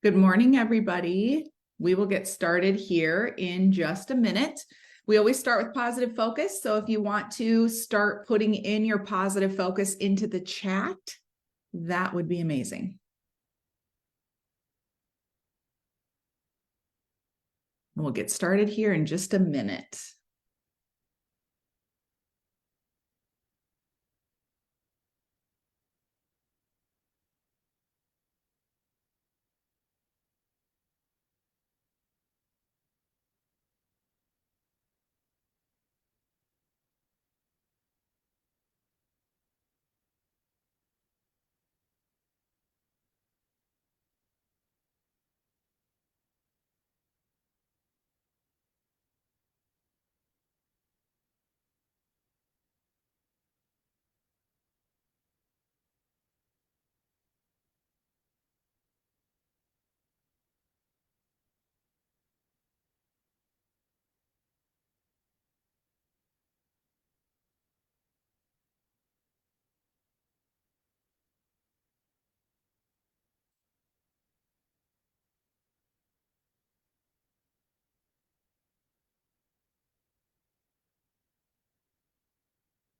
Good morning, everybody. We will get started here in just a minute. We always start with positive focus. So if you want to start putting in your positive focus into the chat, that would be amazing. We'll get started here in just a minute.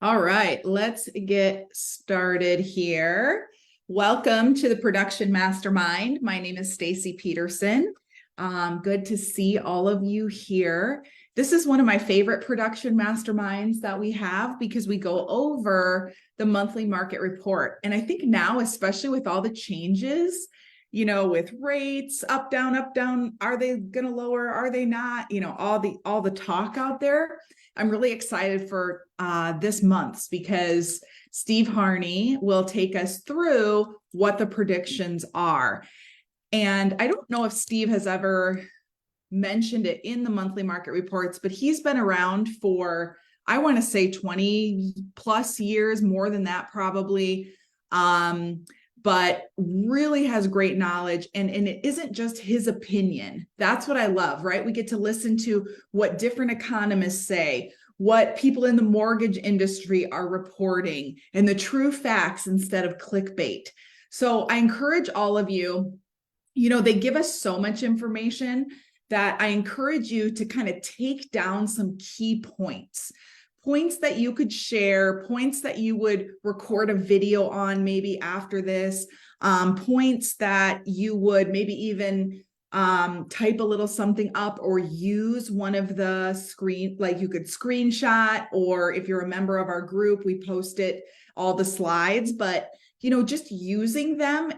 All right, let's get started here. Welcome to the Production Mastermind. My name is Stacy Peterson. Good to see all of you here. This is one of my favorite production masterminds that we have because we go over the monthly market report. And I think now, especially with all the changes, with rates up, down, are they going to lower? Are they not? All the talk out there. I'm really excited for this month's because Steve Harney will take us through what the predictions are. And I don't know if Steve has ever mentioned it in the monthly market reports, but he's been around for, I want to say 20 plus years, more than that probably. But really has great knowledge. And it isn't just his opinion. That's what I love, right? We get to listen to what different economists say, what people in the mortgage industry are reporting, and the true facts instead of clickbait. So I encourage all of you, they give us so much information that I encourage you to kind of take down some key points that you could share, points that you would record a video on maybe after this, points that you would maybe even type a little something up or use one of the like you could screenshot, or if you're a member of our group, we post it, all the slides, but just using them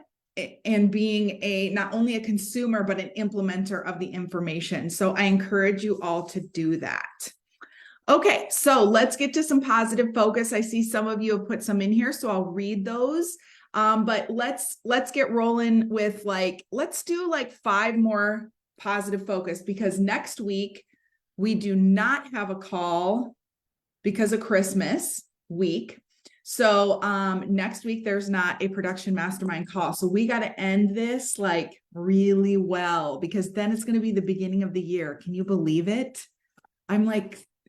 and being not only a consumer, but an implementer of the information. So I encourage you all to do that. Okay, so let's get to some positive focus. I see some of you have put some in here, so I'll read those. But let's get rolling with let's do 5 more positive focus, because next week we do not have a call because of Christmas week. So next week there's not a production mastermind call. So we got to end this really well, because then it's going to be the beginning of the year. Can you believe it?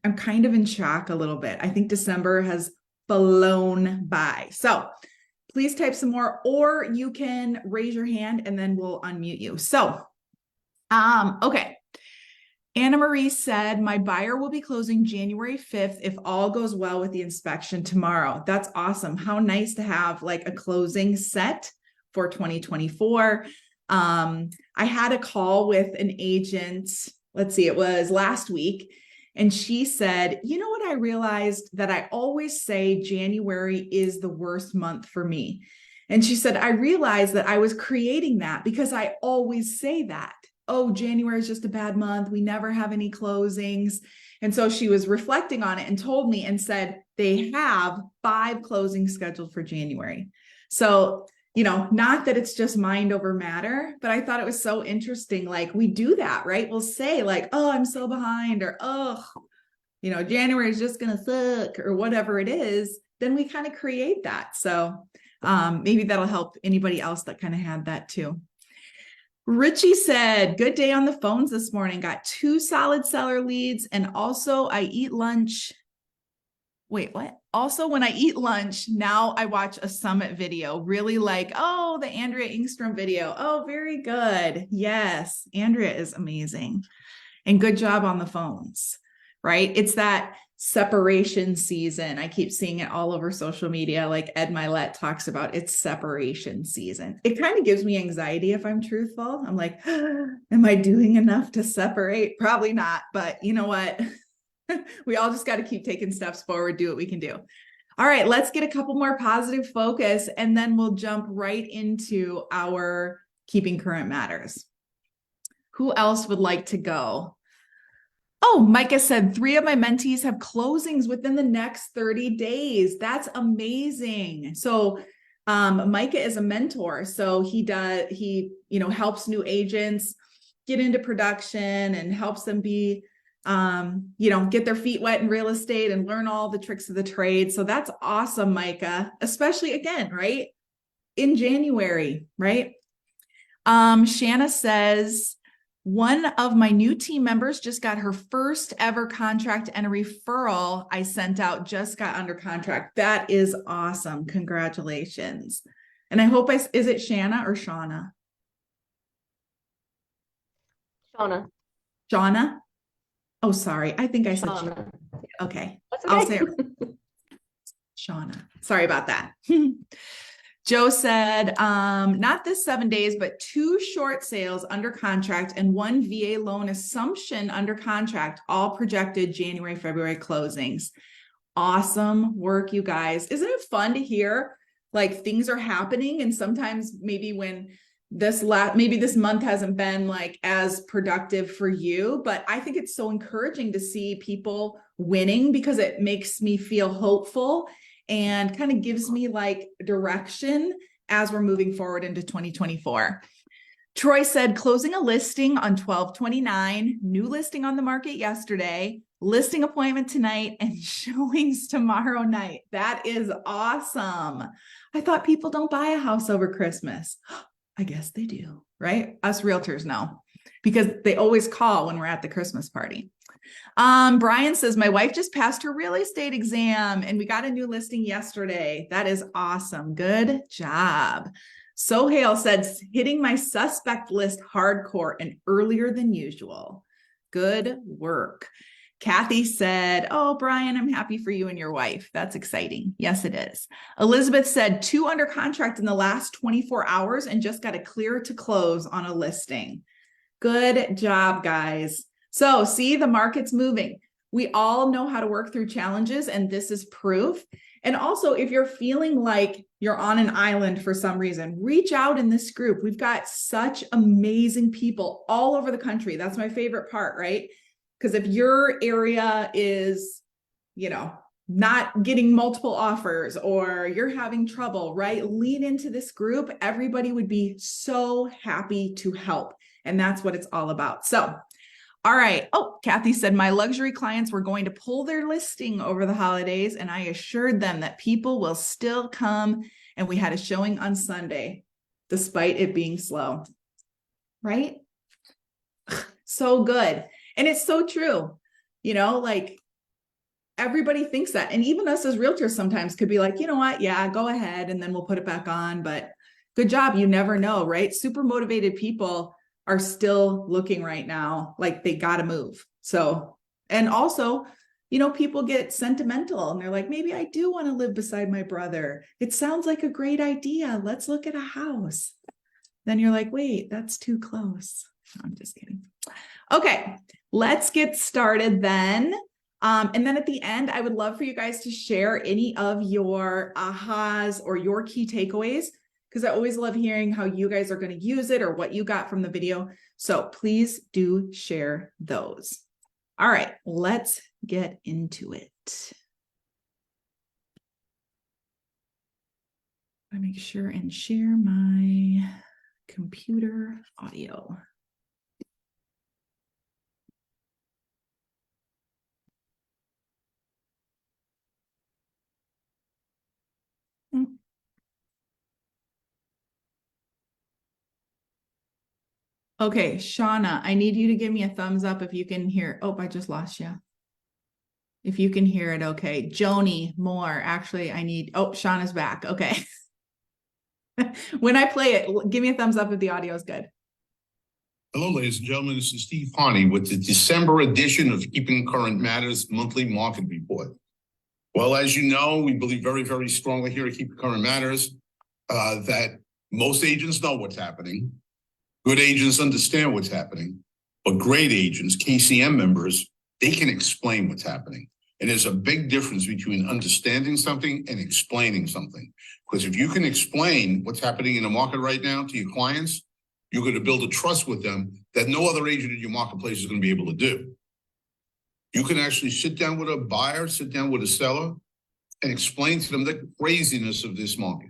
I'm kind of in shock a little bit. I think December has flown by. So please type some more, or you can raise your hand and then we'll unmute you. So, okay. Anna Marie said, my buyer will be closing January 5th if all goes well with the inspection tomorrow. That's awesome. How nice to have a closing set for 2024. I had a call with an agent. Let's see, it was last week. And she said, you know what I realized? That I always say January is the worst month for me. And she said, I realized that I was creating that because I always say that. Oh, January is just a bad month. We never have any closings. And so she was reflecting on it and told me and said, they have 5 closings scheduled for January. So not that it's just mind over matter, but I thought it was so interesting. We do that, right? We'll say oh, I'm so behind, or, oh, January is just going to suck, or whatever it is. Then we kind of create that. So maybe that'll help anybody else that kind of had that too. Richie said, good day on the phones this morning. Got 2 solid seller leads. And also I eat lunch wait, what? Also, when I eat lunch, now I watch a Summit video, really like, oh, the Andrea Engstrom video. Oh, very good. Yes, Andrea is amazing. And good job on the phones, right? It's that separation season. I keep seeing it all over social media. Like Ed Milet talks about it's separation season. It kind of gives me anxiety if I'm truthful. I'm like, am I doing enough to separate? Probably not, but you know what? We all just got to keep taking steps forward, do what we can do. All right, let's get a couple more positive focus, and then we'll jump right into our keeping current matters. Who else would like to go? Oh, Micah said 3 of my mentees have closings within the next 30 days. That's amazing. So Micah is a mentor. So he helps new agents get into production and helps them be, get their feet wet in real estate and learn all the tricks of the trade. So that's awesome, Micah, especially again, right? In January, right? Shanna says, one of my new team members just got her first ever contract, and a referral I sent out just got under contract. That is awesome. Congratulations. And I hope is it Shanna or Shauna? Shauna. Shauna? Oh, sorry. I think I said Shauna. Okay. That's okay. I'll say it. Shauna. Sorry about that. Joe said, not this 7 days, but 2 short sales under contract and 1 VA loan assumption under contract, all projected January, February closings. Awesome work, you guys. Isn't it fun to hear like things are happening? And sometimes maybe when maybe this month hasn't been like as productive for you, but I think it's so encouraging to see people winning because it makes me feel hopeful and kind of gives me like direction as we're moving forward into 2024. Troy said, closing a listing on 12/29, new listing on the market yesterday, listing appointment tonight, and showings tomorrow night. That is awesome. I thought people don't buy a house over Christmas. I guess they do, right? Us realtors know because they always call when we're at the Christmas party. Brian says, my wife just passed her real estate exam and we got a new listing yesterday. That is awesome. Good job. Sohail said, hitting my suspect list hardcore and earlier than usual. Good work. Kathy said, oh, Brian, I'm happy for you and your wife. That's exciting. Yes, it is. Elizabeth said 2 under contract in the last 24 hours and just got a clear to close on a listing. Good job, guys. So see, the market's moving. We all know how to work through challenges, and this is proof. And also, if you're feeling like you're on an island for some reason, reach out in this group. We've got such amazing people all over the country. That's my favorite part, right? Because if your area is, not getting multiple offers or you're having trouble, right? Lean into this group. Everybody would be so happy to help. And that's what it's all about. So, all right. Oh, Kathy said, my luxury clients were going to pull their listing over the holidays, and I assured them that people will still come. And we had a showing on Sunday, despite it being slow. Right? So good. And it's so true. Like everybody thinks that. And even us as realtors sometimes could be like, you know what? Yeah, go ahead. And then we'll put it back on. But good job. You never know, right? Super motivated people are still looking right now like they got to move. So, and also, people get sentimental and they're like, maybe I do want to live beside my brother. It sounds like a great idea. Let's look at a house. Then you're like, wait, that's too close. No, I'm just kidding. Okay, let's get started then. And then at the end, I would love for you guys to share any of your ahas or your key takeaways, because I always love hearing how you guys are going to use it or what you got from the video. So please do share those. All right, let's get into it. I make sure and share my computer audio. Okay, Shauna, I need you to give me a thumbs up if you can hear. Oh, I just lost you. If you can hear it, okay. Joni, more. Actually, Sean is back. Okay. When I play it, give me a thumbs up if the audio is good. Hello, ladies and gentlemen. This is Steve Harney with the December edition of Keeping Current Matters monthly market report. Well, as you know, we believe very, very strongly here at Keeping Current Matters that most agents know what's happening. Good agents understand what's happening, but great agents, KCM members, they can explain what's happening. And there's a big difference between understanding something and explaining something. Because if you can explain what's happening in the market right now to your clients, you're going to build a trust with them that no other agent in your marketplace is going to be able to do. You can actually sit down with a buyer, sit down with a seller, and explain to them the craziness of this market.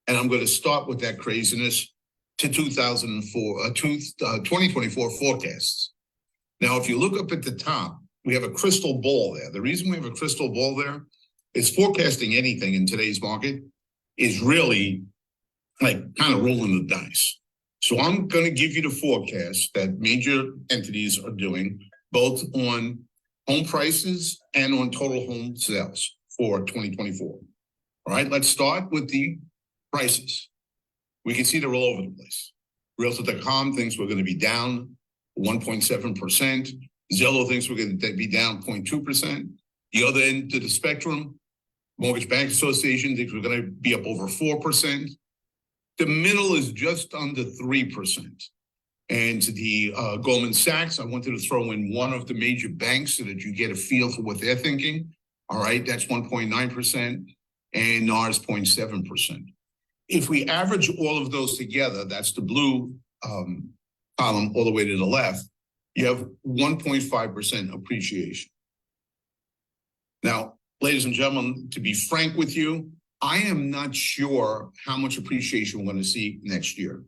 And I'm going to start with that craziness to 2024 forecasts. Now, if you look up at the top, we have a crystal ball there. The reason we have a crystal ball there is forecasting anything in today's market is really like kind of rolling the dice. So I'm going to give you the forecast that major entities are doing, both on home prices and on total home sales for 2024. All right, let's start with the prices. We can see they're all over the place. Realty.com thinks we're going to be down 1.7%. Zillow thinks we're going to be down 0.2%. The other end of the spectrum, Mortgage Bank Association thinks we're going to be up over 4%. The middle is just under 3%. And the Goldman Sachs, I wanted to throw in one of the major banks so that you get a feel for what they're thinking. All right, that's 1.9%, and NAR's 0.7%. If we average all of those together, that's the blue column all the way to the left, you have 1.5% appreciation. Now, ladies and gentlemen, to be frank with you, I am not sure how much appreciation we're going to see next year.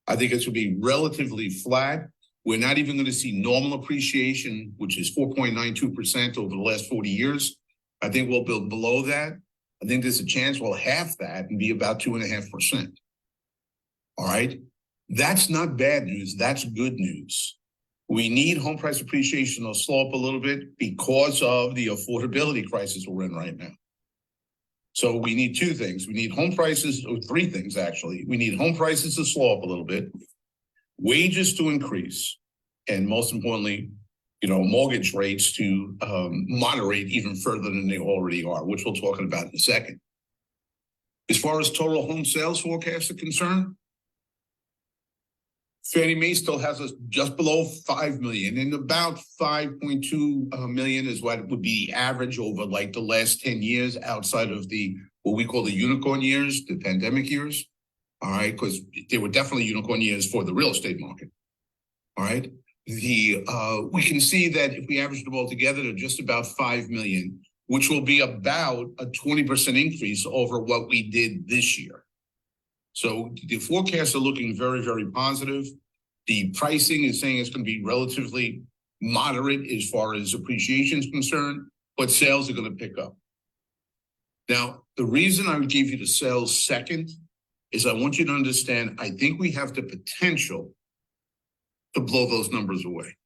I think it's going to be relatively flat. We're not even going to see normal appreciation, which is 4.92% over the last 40 years. I think we'll build below that. I think there's a chance we'll half that and be about 2.5%. All right. That's not bad news. That's good news. We need home price appreciation to slow up a little bit because of the affordability crisis we're in right now. So we need two things. We need home prices, or three things actually. We need home prices to slow up a little bit, wages to increase, and most importantly, mortgage rates to moderate even further than they already are, which we'll talk about in a second. As far as total home sales forecasts are concerned, Fannie Mae still has us just below 5 million, and about 5.2 million is what would be the average over like the last 10 years outside of the what we call the unicorn years, the pandemic years. All right, because they were definitely unicorn years for the real estate market. All right, we can see that if we average them all together, they're just about 5 million, which will be about a 20% increase over what we did this year. So the forecasts are looking very, very positive. The pricing is saying it's going to be relatively moderate as far as appreciation is concerned, but sales are going to pick up. Now, the reason I would give you the sales second is I want you to understand, I think we have the potential to blow those numbers away.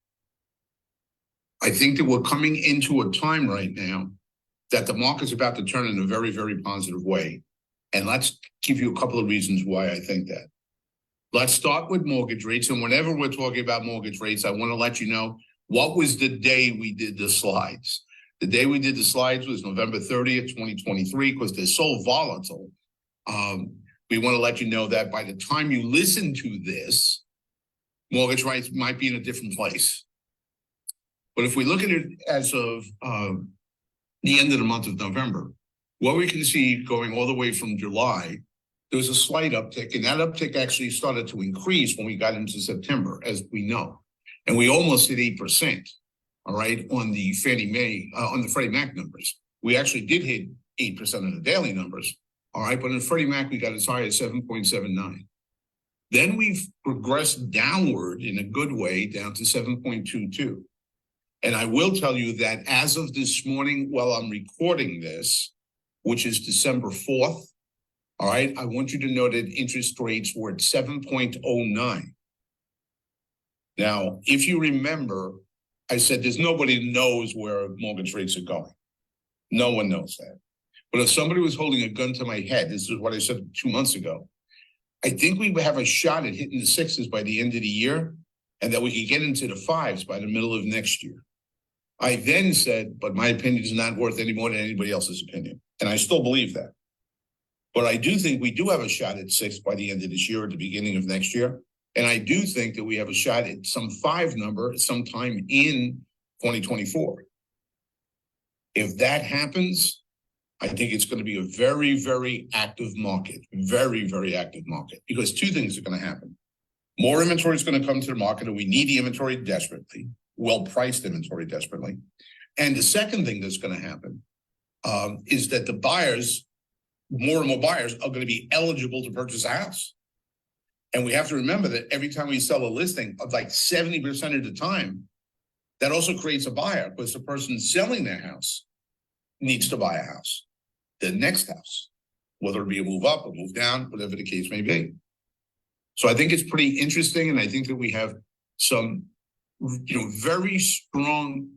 I think that we're coming into a time right now that the market's about to turn in a very, very positive way. And let's give you a couple of reasons why I think that. Let's start with mortgage rates. And whenever we're talking about mortgage rates, I want to let you know what was the day we did the slides. The day we did the slides was November 30th, 2023, because they're so volatile. We want to let you know that by the time you listen to this, mortgage rates might be in a different place. But if we look at it as of the end of the month of November, what we can see going all the way from July, there was a slight uptick, and that uptick actually started to increase when we got into September, as we know. And we almost hit 8%, all right, on the Freddie Mac numbers. We actually did hit 8% of the daily numbers, all right, but in Freddie Mac, we got as high as 7.79. Then we've progressed downward in a good way down to 7.22. And I will tell you that as of this morning, while I'm recording this, which is December 4th, all right, I want you to know that interest rates were at 7.09. Now, if you remember, I said, there's nobody who knows where mortgage rates are going. No one knows that. But if somebody was holding a gun to my head, this is what I said 2 months ago, I think we would have a shot at hitting the sixes by the end of the year, and that we could get into the fives by the middle of next year. I then said, but my opinion is not worth any more than anybody else's opinion. And I still believe that. But I do think we do have a shot at six by the end of this year or the beginning of next year. And I do think that we have a shot at some five number sometime in 2024. If that happens, I think it's going to be a very, very active market, very, very active market, because two things are going to happen. More inventory is going to come to the market, and we need the inventory desperately, well-priced inventory desperately. And the second thing that's going to happen is that the buyers, more and more buyers, are going to be eligible to purchase a house. And we have to remember that every time we sell a listing, of like 70% of the time, that also creates a buyer, because the person selling their house needs to buy a house, the next house, whether it be a move up or move down, whatever the case may be. So I think it's pretty interesting, and I think that we have some, very strong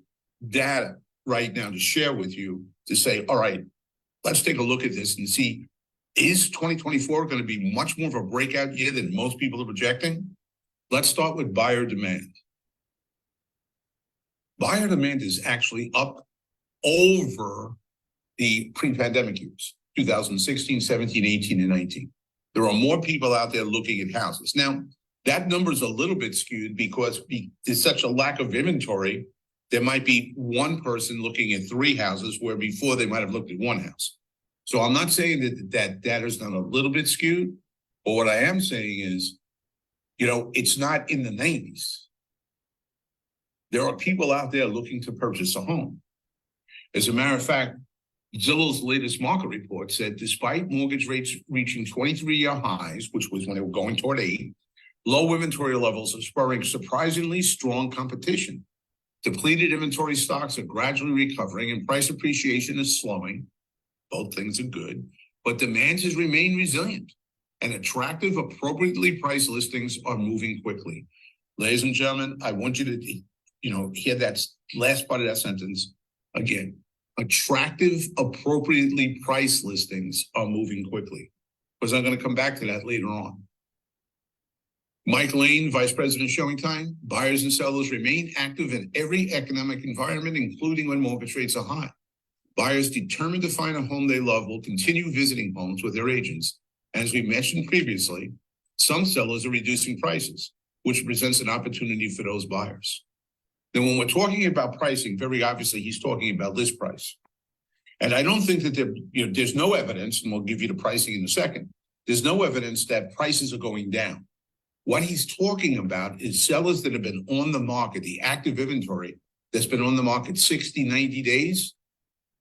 data right now to share with you to say, all right, let's take a look at this and see, is 2024 going to be much more of a breakout year than most people are projecting? Let's start with buyer demand. Buyer demand is actually up over the pre-pandemic years, 2016, 17, 18, and 19. There are more people out there looking at houses. Now, that number is a little bit skewed because there's such a lack of inventory. There might be one person looking at three houses where before they might have looked at one house. So I'm not saying that data is not a little bit skewed, but what I am saying is, it's not in the 90s. There are people out there looking to purchase a home. As a matter of fact, Zillow's latest market report said, despite mortgage rates reaching 23-year highs, which was when they were going toward 8, low inventory levels are spurring surprisingly strong competition. Depleted inventory stocks are gradually recovering and price appreciation is slowing. Both things are good, but demand has remained resilient, and attractive, appropriately priced listings are moving quickly. Ladies and gentlemen, I want you to, hear that last part of that sentence again. Attractive, appropriately priced listings are moving quickly, because I'm going to come back to that later on. Mike Lane, Vice President Showing, buyers and sellers remain active in every economic environment, including when mortgage rates are high. Buyers determined to find a home they love will continue visiting homes with their agents. As we mentioned previously, some sellers are reducing prices, which presents an opportunity for those buyers. Then when we're talking about pricing, very obviously he's talking about list price. And I don't think that there's no evidence, and we'll give you the pricing in a second, there's no evidence that prices are going down. What he's talking about is sellers that have been on the market, the active inventory that's been on the market 60, 90 days.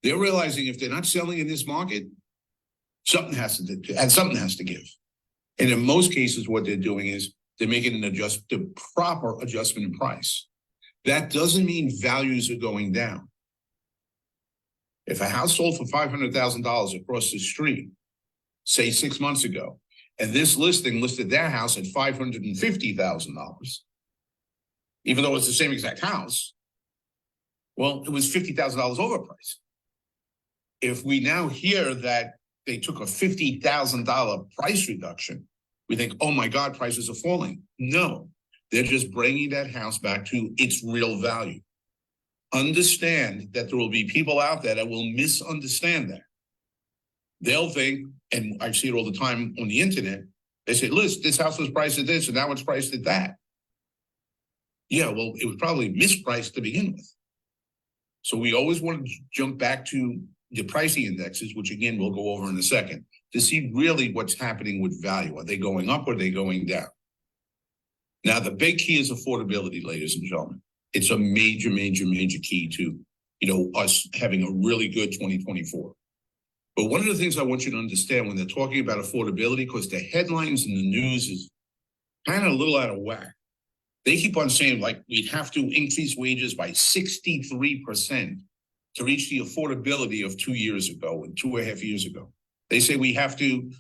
They're realizing if they're not selling in this market, something has to give. And in most cases, what they're doing is they're making the proper adjustment in price. That doesn't mean values are going down. If a house sold for $500,000 across the street, say 6 months ago, and this listing listed their house at $550,000, even though it's the same exact house, well, it was $50,000 overpriced. If we now hear that they took a $50,000 price reduction, we think, oh my God, prices are falling. No, they're just bringing that house back to its real value. Understand that there will be people out there that will misunderstand that. They'll think, and I see it all the time on the internet, they say, listen, this house was priced at this and now it's priced at that. Yeah, well, it was probably mispriced to begin with. So we always want to jump back to the pricing indexes, which again, we'll go over in a second, to see really what's happening with value. Are they going up or are they going down? Now, the big key is affordability, ladies and gentlemen. It's a major, major, major key to, us having a really good 2024. But one of the things I want you to understand when they're talking about affordability, because the headlines in the news is kind of a little out of whack. They keep on saying, like, we'd have to increase wages by 63% to reach the affordability of 2 years ago and 2.5 years ago. They say we have to,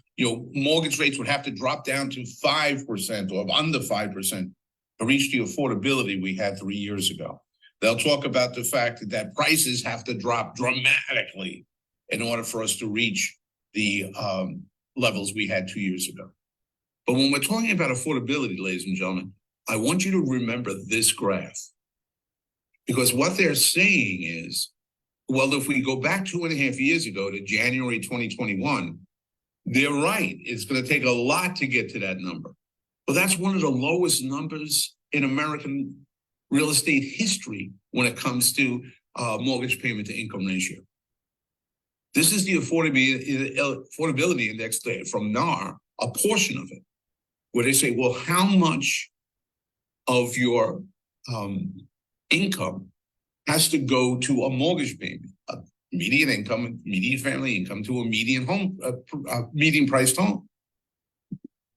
mortgage rates would have to drop down to 5% or under 5% to reach the affordability we had 3 years ago. They'll talk about the fact that prices have to drop dramatically in order for us to reach the levels we had 2 years ago. But when we're talking about affordability, ladies and gentlemen, I want you to remember this graph. Because what they're saying is, well, if we go back 2.5 years ago to January 2021, they're right. It's going to take a lot to get to that number. But that's one of the lowest numbers in American real estate history when it comes to mortgage payment to income ratio. This is the affordability index there from NAR, a portion of it, where they say, well, how much of your income has to go to a mortgage payment, a median income, median family income to a median home, median priced home.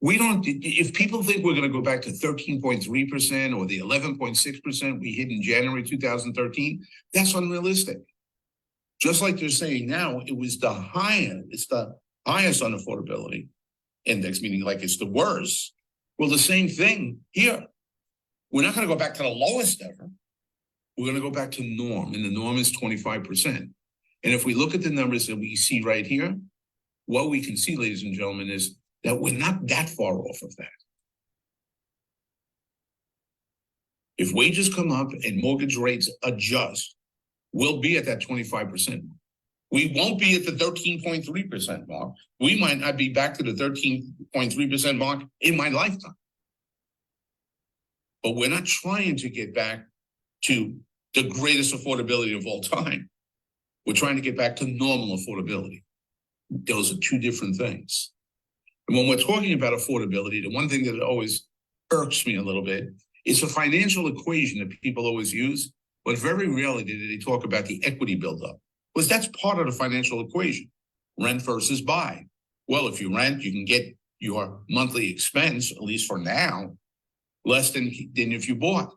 We don't, if people think we're going to go back to 13.3% or the 11.6% we hit in January 2013, that's unrealistic. Just like they're saying now, it's the highest unaffordability index, meaning like it's the worst. Well, the same thing here. We're not going to go back to the lowest ever. We're going to go back to norm, and the norm is 25%. And if we look at the numbers that we see right here, what we can see, ladies and gentlemen, is that we're not that far off of that. If wages come up and mortgage rates adjust, we'll be at that 25%. We won't be at the 13.3% mark. We might not be back to the 13.3% mark in my lifetime. But we're not trying to get back to the greatest affordability of all time. We're trying to get back to normal affordability. Those are two different things. And when we're talking about affordability, the one thing that always irks me a little bit is a financial equation that people always use, but very rarely do they talk about the equity buildup, because that's part of the financial equation, rent versus buy. Well, if you rent, you can get your monthly expense, at least for now, less than if you bought.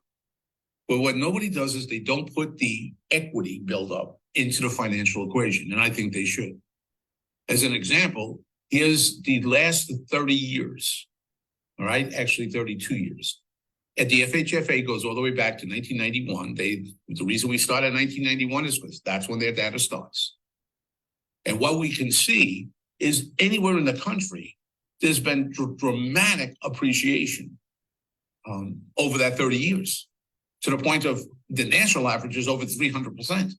But what nobody does is they don't put the equity buildup into the financial equation, and I think they should. As an example, here's the last 30 years, all right, actually 32 years. At the FHFA goes all the way back to 1991. The reason we started in 1991 is because that's when their data starts. And what we can see is anywhere in the country, there's been dramatic appreciation over that 30 years, to the point of the national average is over 300%.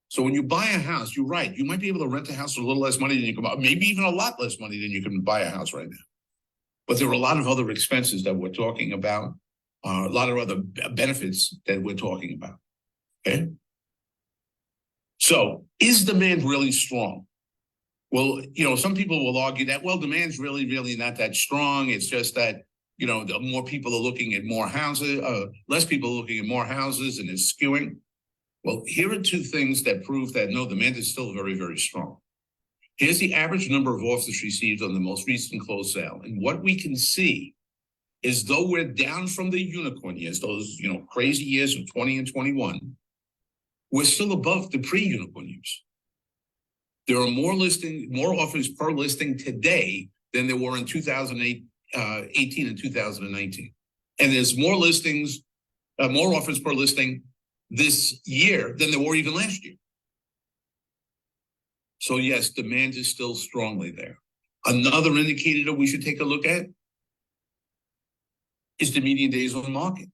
So when you buy a house, you're right. You might be able to rent a house for a little less money than you can buy, maybe even a lot less money than you can buy a house right now. But there are a lot of other expenses that we're talking about, a lot of other benefits that we're talking about, okay? So is demand really strong? Well, some people will argue that, well, demand's really, really not that strong. It's just that, the more people are looking at more houses, less people are looking at more houses, and it's skewing. Well, here are two things that prove that no, demand is still very, very strong. Here's the average number of offers received on the most recent closed sale. And what we can see is, though we're down from the unicorn years, those, crazy years of 20 and 21, we're still above the pre-unicorn years. There are more offers per listing today than there were in 2018 and 2019. And there's more listings, more offers per listing this year than there were even last year. So yes, demand is still strongly there. Another indicator that we should take a look at is the median days on the market.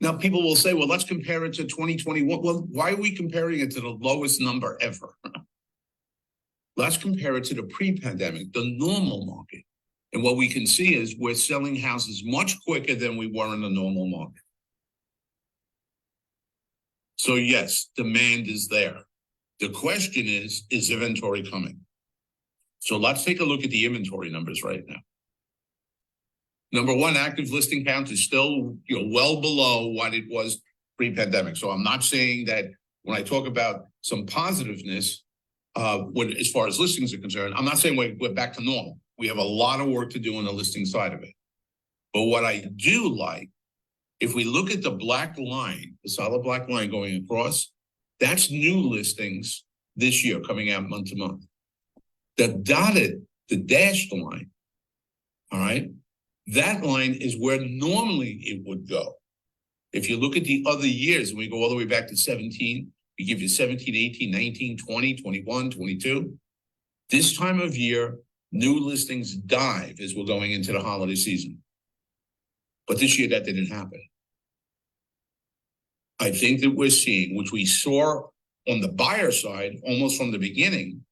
Now, people will say, well, let's compare it to 2021. Well, why are we comparing it to the lowest number ever? Let's compare it to the pre-pandemic, the normal market. And what we can see is we're selling houses much quicker than we were in the normal market. So yes, demand is there. The question is inventory coming? So let's take a look at the inventory numbers right now. Number one, active listing count is still well below what it was pre-pandemic. So I'm not saying that when I talk about some positiveness, as far as listings are concerned, I'm not saying we're back to normal. We have a lot of work to do on the listing side of it. But what I do like, if we look at the black line, the solid black line going across, that's new listings this year coming out month to month. The dashed line, all right, that line is where normally it would go. If you look at the other years, and we go all the way back to 17, we give you 17, 18, 19, 20, 21, 22. This time of year, new listings dive as we're going into the holiday season. But this year that didn't happen. I think that we're seeing, which we saw on the buyer side almost from the beginning,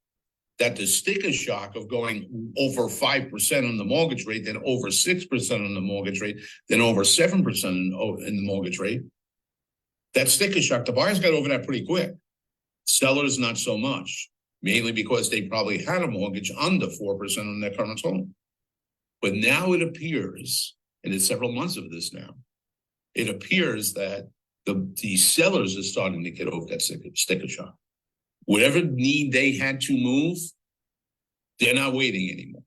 that the sticker shock of going over 5% on the mortgage rate, then over 6% on the mortgage rate, then over 7% in the mortgage rate, that sticker shock, the buyers got over that pretty quick. Sellers, not so much, mainly because they probably had a mortgage under 4% on their current home. But now it appears, and it's several months of this now, it appears that the sellers are starting to get over that sticker shock. Whatever need they had to move, they're not waiting anymore.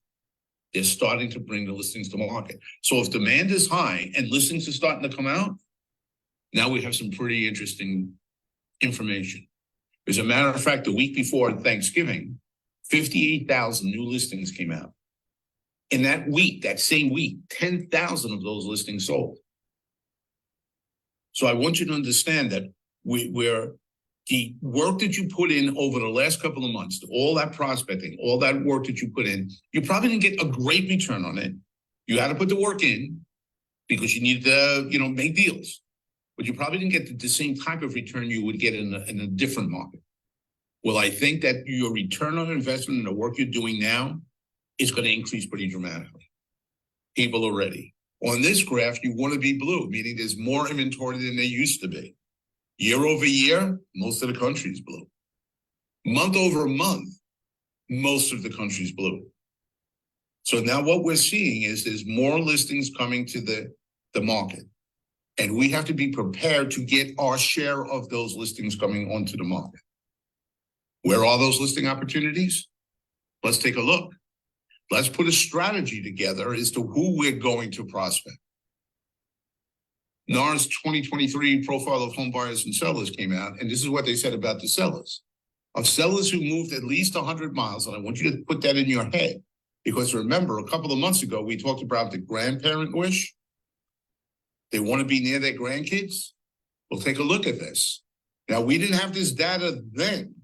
They're starting to bring the listings to market. So if demand is high and listings are starting to come out, now we have some pretty interesting information. As a matter of fact, the week before Thanksgiving, 58,000 new listings came out. In that week, that same week, 10,000 of those listings sold. So I want you to understand that we're the work that you put in over the last couple of months, all that prospecting, all that work that you put in, you probably didn't get a great return on it. You had to put the work in because you needed to, make deals. But you probably didn't get the same type of return you would get in a different market. Well, I think that your return on investment in the work you're doing now is going to increase pretty dramatically. People are ready. On this graph, you want to be blue, meaning there's more inventory than there used to be. Year over year, most of the country is blue. Month over month, most of the country is blue. So now what we're seeing is there's more listings coming to the market. And we have to be prepared to get our share of those listings coming onto the market. Where are those listing opportunities? Let's take a look. Let's put a strategy together as to who we're going to prospect. NAR's 2023 profile of home buyers and sellers came out, and this is what they said about the sellers. Of sellers who moved at least 100 miles, and I want you to put that in your head, because remember, a couple of months ago, we talked about the grandparent wish. They want to be near their grandkids. We'll take a look at this. Now, we didn't have this data then,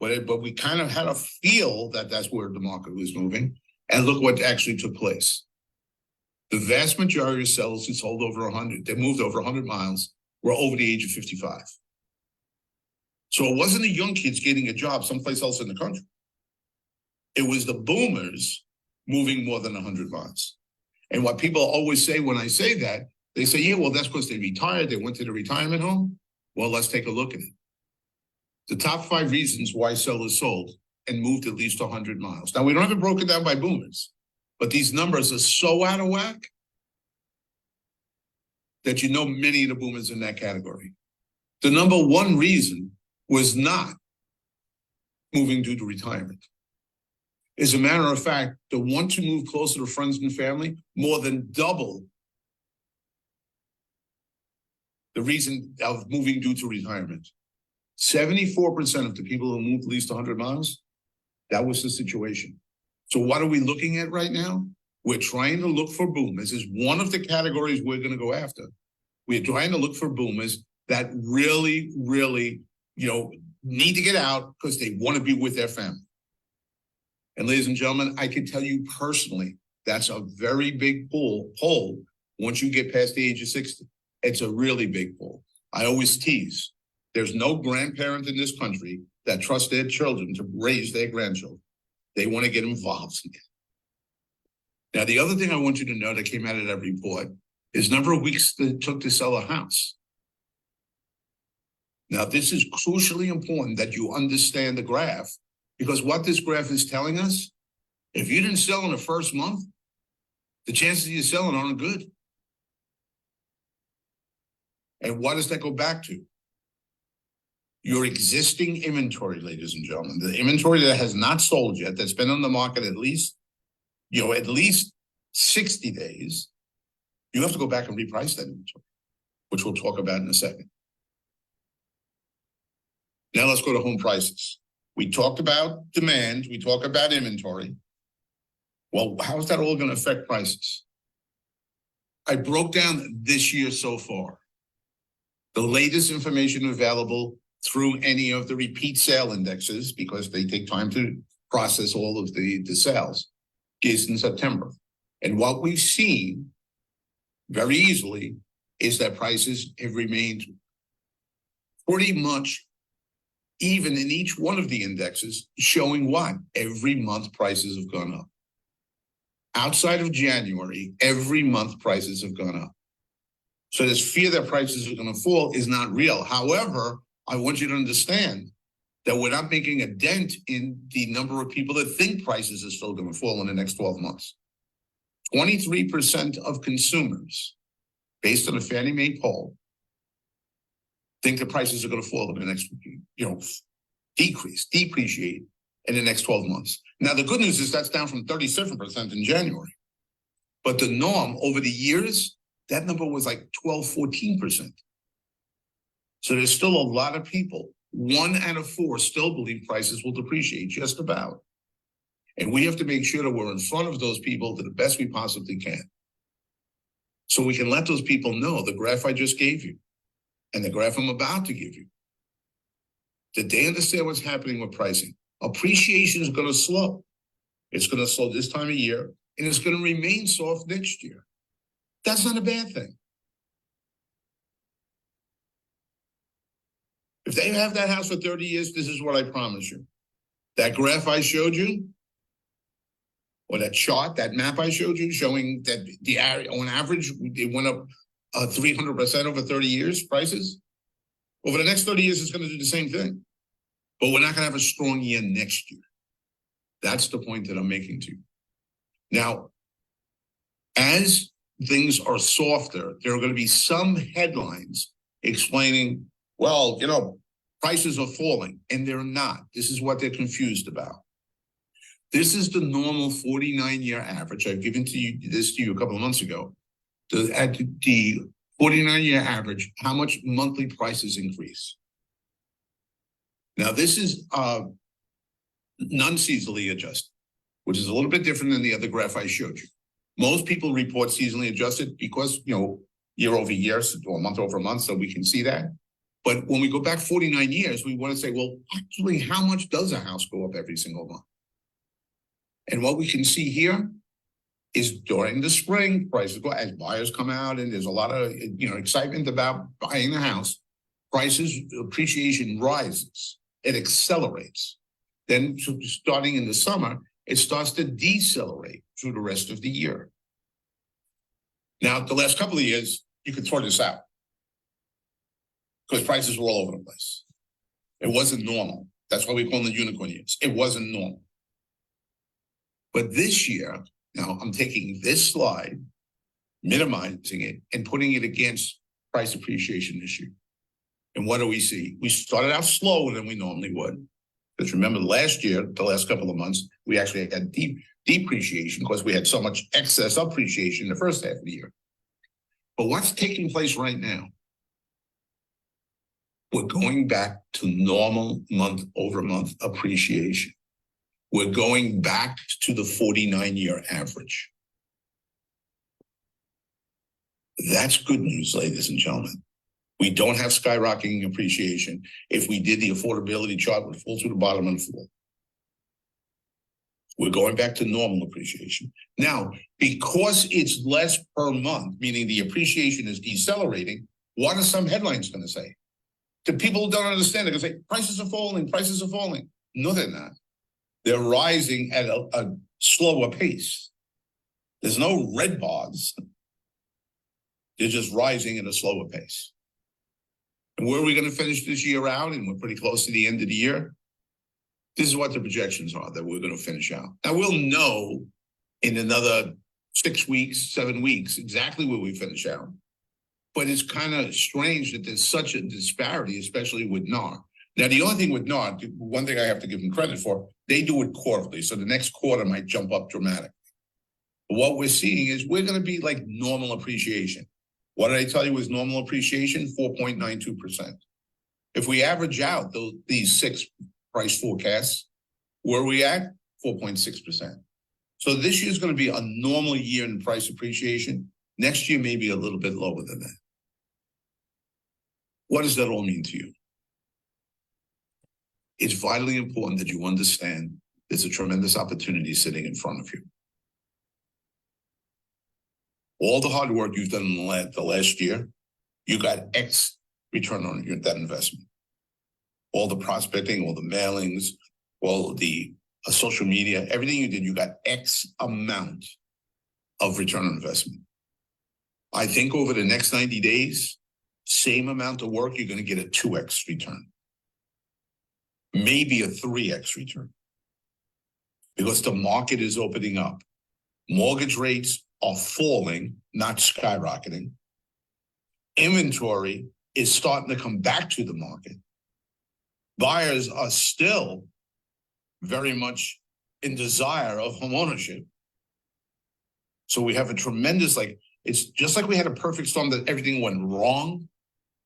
but we kind of had a feel that that's where the market was moving. And look what actually took place. The vast majority of sellers who sold over 100, they moved over 100 miles, were over the age of 55. So it wasn't the young kids getting a job someplace else in the country. It was the boomers moving more than 100 miles. And what people always say when I say that, they say, yeah, well, that's because they retired. They went to the retirement home. Well, let's take a look at it. The top 5 reasons why sellers sold and moved at least 100 miles. Now, we don't have it broken down by boomers, but these numbers are so out of whack that many of the boomers in that category. The number 1 reason was not moving due to retirement. As a matter of fact, the want to move closer to friends and family more than double the reason of moving due to retirement. 74% of the people who moved at least 100 miles, that was the situation. So what are we looking at right now? We're trying to look for boomers. This is one of the categories we're going to go after. We're trying to look for boomers that really, really, need to get out because they want to be with their family. And ladies and gentlemen, I can tell you personally, that's a very big pull once you get past the age of 60. It's a really big pull. I always tease. There's no grandparent in this country that trusts their children to raise their grandchildren. They want to get involved in it. Now, the other thing I want you to know that came out of that report is number of weeks that it took to sell a house. Now, this is crucially important that you understand the graph, because what this graph is telling us, if you didn't sell in the first month, the chances of you selling aren't good. And what does that go back to? Your existing inventory, ladies and gentlemen, the inventory that has not sold yet, that's been on the market at least 60 days, you have to go back and reprice that inventory, which we'll talk about in a second. Now let's go to home prices. We talked about demand, we talked about inventory. Well, how is that all going to affect prices? I broke down this year so far. The latest information available through any of the repeat sale indexes, because they take time to process all of the sales, is in September. And what we've seen very easily is that prices have remained pretty much even in each one of the indexes, showing what? Every month prices have gone up. Outside of January, every month prices have gone up. So this fear that prices are going to fall is not real. However, I want you to understand that we're not making a dent in the number of people that think prices are still going to fall in the next 12 months. 23% of consumers, based on a Fannie Mae poll, think the prices are going to fall in the next, depreciate in the next 12 months. Now, the good news is that's down from 37% in January. But the norm over the years, that number was like 12, 14%. So there's still a lot of people, 1 out of 4 still believe prices will depreciate, just about. And we have to make sure that we're in front of those people to the best we possibly can. So we can let those people know the graph I just gave you and the graph I'm about to give you, that they understand what's happening with pricing. Appreciation is going to slow. It's going to slow this time of year, and it's going to remain soft next year. That's not a bad thing. If they have that house for 30 years, this is what I promise you. That graph I showed you, or that chart, that map I showed you, showing that the on average, it went up 300% over 30 years, prices. Over the next 30 years, it's going to do the same thing. But we're not going to have a strong year next year. That's the point that I'm making to you. Now, as things are softer, there are going to be some headlines explaining, well, prices are falling, and they're not. This is what they're confused about. This is the normal 49-year average. I've given this to you a couple of months ago. At the 49-year average, how much monthly prices increase? Now, this is non-seasonally adjusted, which is a little bit different than the other graph I showed you. Most people report seasonally adjusted because, year over year or month over month, so we can see that. But when we go back 49 years, we want to say, well, actually, how much does a house go up every single month? And what we can see here is during the spring, prices go as buyers come out, and there's a lot of excitement about buying a house. Prices, appreciation rises, it accelerates. Then starting in the summer, it starts to decelerate through the rest of the year. Now, the last couple of years, you could throw this out because prices were all over the place. It wasn't normal. That's why we call them the unicorn years. It wasn't normal. But this year, now I'm taking this slide, minimizing it, and putting it against price appreciation this year. And what do we see? We started out slower than we normally would. Because remember last year, the last couple of months, we actually had depreciation because we had so much excess appreciation in the first half of the year. But what's taking place right now? We're going back to normal month over month appreciation. We're going back to the 49-year average. That's good news, ladies and gentlemen. We don't have skyrocketing appreciation. If we did, the affordability chart would fall to the bottom and fall. We're going back to normal appreciation. Now, because it's less per month, meaning the appreciation is decelerating, what are some headlines going to say? The people who don't understand it, they're going to say, prices are falling, prices are falling. No, they're not. They're rising at a slower pace. There's no red bars. They're just rising at a slower pace. And where are we going to finish this year out? And we're pretty close to the end of the year. This is what the projections are that we're going to finish out. Now, we'll know in another 6 weeks, 7 weeks, exactly where we finish out. But it's kind of strange that there's such a disparity, especially with NAR. Now, the only thing with NAR, one thing I have to give them credit for, they do it quarterly. So the next quarter might jump up dramatically. But what we're seeing is we're going to be like normal appreciation. What did I tell you was normal appreciation? 4.92%. If we average out these 6 price forecasts, where are we at? 4.6%. So this year is going to be a normal year in price appreciation. Next year may be a little bit lower than that. What does that all mean to you? It's vitally important that you understand there's a tremendous opportunity sitting in front of you. All the hard work you've done in the last year, you got X return on that investment. All the prospecting, all the mailings, all the social media, everything you did, you got X amount of return on investment. I think over the next 90 days, same amount of work, you're going to get a 2X return. Maybe a 3X return. Because the market is opening up. Mortgage rates are falling, not skyrocketing. Inventory is starting to come back to the market. Buyers are still very much in desire of home ownership. So we have a tremendous, it's just like we had a perfect storm that everything went wrong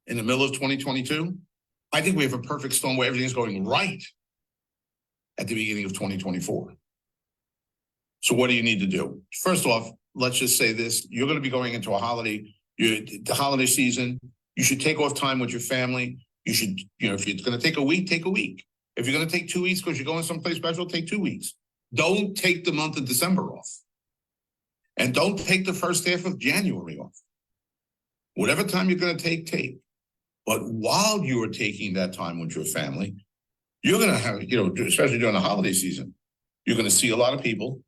in the middle of 2022. I think we have a perfect storm where everything's going right at the beginning of 2024. So what do you need to do? First off, let's just say this. You're going to be going into the holiday season. You should take off time with your family. You should, if it's going to take a week, take a week. If you're going to take 2 weeks because you're going someplace special, take 2 weeks. Don't take the month of December off. And don't take the first half of January off. Whatever time you're going to take. But while you are taking that time with your family, you're going to have, especially during the holiday season, you're going to see a lot of people.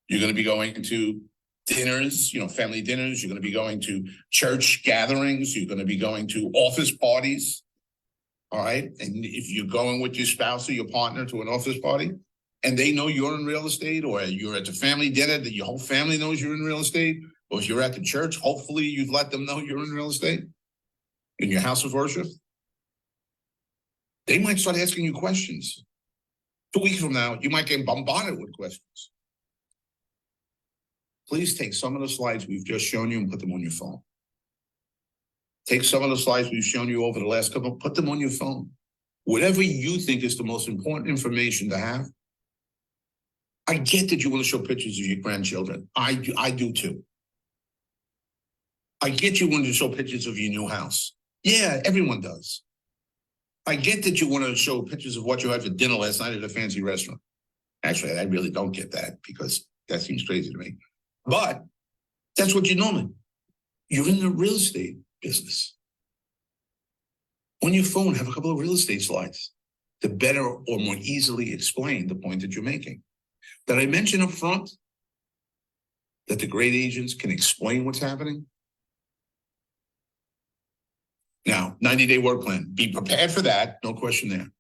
You're going to be going to dinners, family dinners. You're going to be going to church gatherings. You're going to be going to office parties. All right. And if you're going with your spouse or your partner to an office party and they know you're in real estate, or you're at the family dinner that your whole family knows you're in real estate, or if you're at the church, hopefully you've let them know you're in real estate in your house of worship, they might start asking you questions. 2 weeks from now, you might get bombarded with questions. Please take some of the slides we've just shown you and put them on your phone. Take some of the slides we've shown you over the last couple, put them on your phone. Whatever you think is the most important information to have. I get that you want to show pictures of your grandchildren. I do too. I get you want to show pictures of your new house. Yeah, everyone does. I get that you want to show pictures of what you had for dinner last night at a fancy restaurant. Actually, I really don't get that because that seems crazy to me. But that's what you're in the real estate business. On your phone, have a couple of real estate slides to better or more easily explain the point that you're making. Did I mention up front that the great agents can explain what's happening? Now, 90-day work plan. Be prepared for that. No question there.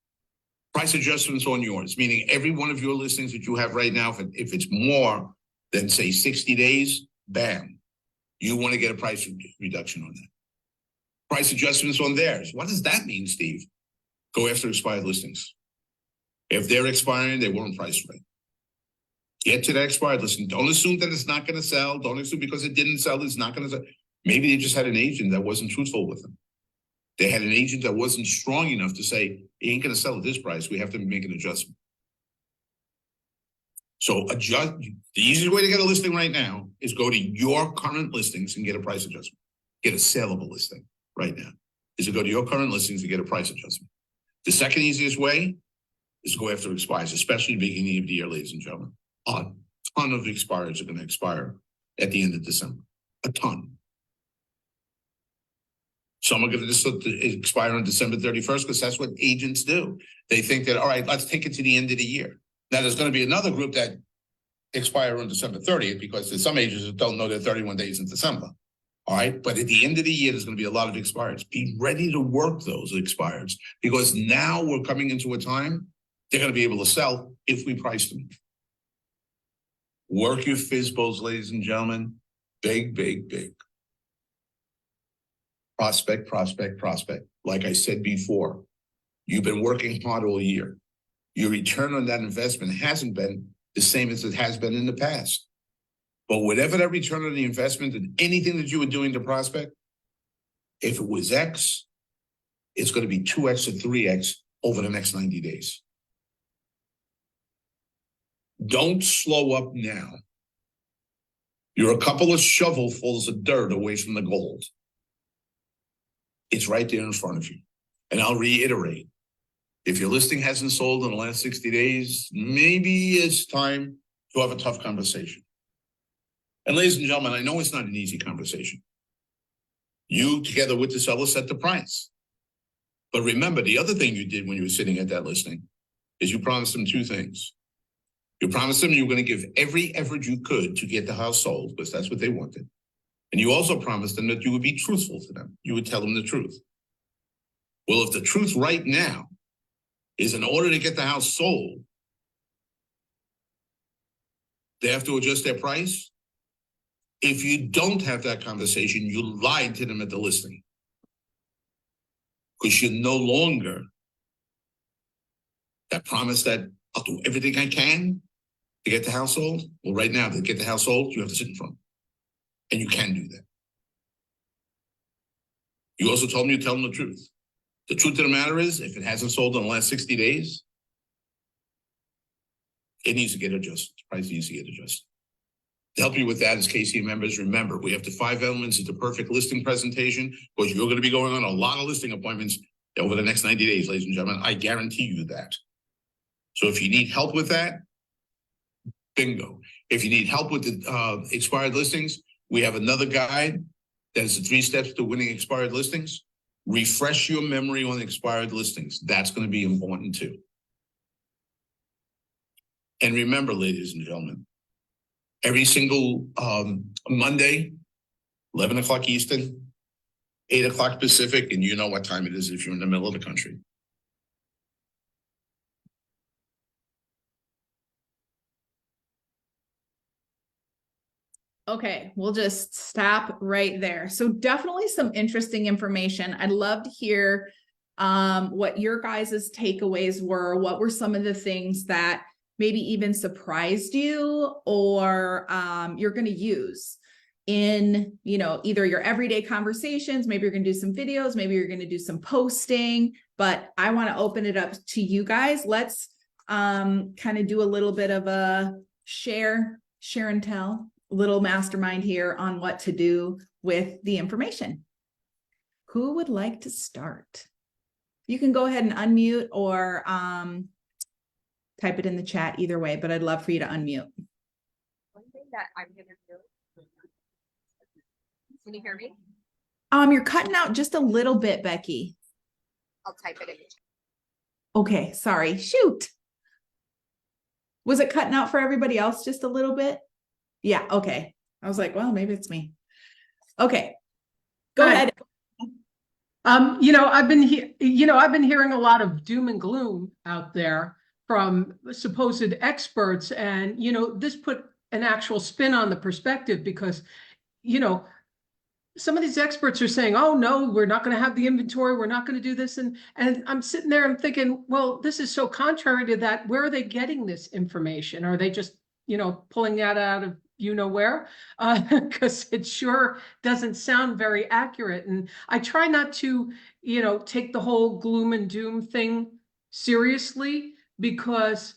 Price adjustments on yours, meaning every one of your listings that you have right now, if it's more than, say, 60 days, bam, you want to get a price reduction on that. Price adjustments on theirs. What does that mean, Steve? Go after expired listings. If they're expiring, they weren't priced right. Get to that expired listing. Don't assume that it's not going to sell. Don't assume because it didn't sell, it's not going to sell. Maybe they just had an agent that wasn't truthful with them. They had an agent that wasn't strong enough to say, it ain't going to sell at this price. We have to make an adjustment. So adjust. The easiest way to get a listing right now is go to your current listings and get a price adjustment. Get a saleable listing right now is to go to your current listings and get a price adjustment. The second easiest way is to go after expires, especially the beginning of the year, ladies and gentlemen. A ton of expires are going to expire at the end of December. A ton. Some are going to expire on December 31st because that's what agents do. They think that, all right, let's take it to the end of the year. Now, there's going to be another group that expire on December 30th because there's some agents that don't know they're 31 days in December. All right. But at the end of the year, there's going to be a lot of expires. Be ready to work those expires because now we're coming into a time they're going to be able to sell if we price them. Work your FSBOs, ladies and gentlemen. Big, big, big. Prospect. Like I said before, you've been working hard all year. Your return on that investment hasn't been the same as it has been in the past. But whatever that return on the investment and anything that you were doing to prospect, if it was X, it's going to be 2X or 3X over the next 90 days. Don't slow up now. You're a couple of shovelfuls of dirt away from the gold. It's right there in front of you. And I'll reiterate, if your listing hasn't sold in the last 60 days, maybe it's time to have a tough conversation. And ladies and gentlemen, I know it's not an easy conversation. You, together with the seller, set the price. But remember, the other thing you did when you were sitting at that listing is you promised them two things. You promised them you were going to give every effort you could to get the house sold, because that's what they wanted. And you also promised them that you would be truthful to them. You would tell them the truth. Well, if the truth right now is in order to get the house sold, they have to adjust their price. If you don't have that conversation, you lied to them at the listing. Because you're no longer that promise that I'll do everything I can to get the house sold. Well, right now, to get the house sold, you have to sit in front. And you can do that. You also told me to tell them the truth. The truth of the matter is, if it hasn't sold in the last 60 days, it needs to get adjusted. The price needs to get adjusted. To help you with that, as KC members, remember, we have the 5 elements of the perfect listing presentation, because you're going to be going on a lot of listing appointments over the next 90 days, ladies and gentlemen. I guarantee you that. So if you need help with that, bingo. If you need help with the expired listings, we have another guide that is the 3 steps to winning expired listings. Refresh your memory on expired listings. That's going to be important too. And remember, ladies and gentlemen, every single Monday, 11 o'clock Eastern, 8 o'clock Pacific, and you know what time it is if you're in the middle of the country. Okay, we'll just stop right there. So definitely some interesting information. I'd love to hear what your guys' takeaways were. What were some of the things that maybe even surprised you, or you're going to use in, either your everyday conversations. Maybe you're going to do some videos, maybe you're going to do some posting, but I want to open it up to you guys. Let's kind of do a little bit of a share and tell, little mastermind here on what to do with the information. Who would like to start? You can go ahead and unmute or type it in the chat, either way, but I'd love for you to unmute. One thing that I'm gonna do. Can you hear me? You're cutting out just a little bit, Becky. I'll type it in the chat. Okay, sorry. Shoot. Was it cutting out for everybody else just a little bit? Yeah, okay. I was like, well, maybe it's me. Okay. Go ahead. I've been hearing a lot of doom and gloom out there from supposed experts, and this put an actual spin on the perspective, because some of these experts are saying, oh no, we're not going to have the inventory, we're not going to do this, and I'm sitting there and thinking, well, this is so contrary to that. Where are they getting this information? Are they just pulling that out of where? Because it sure doesn't sound very accurate. And I try not to take the whole gloom and doom thing seriously, because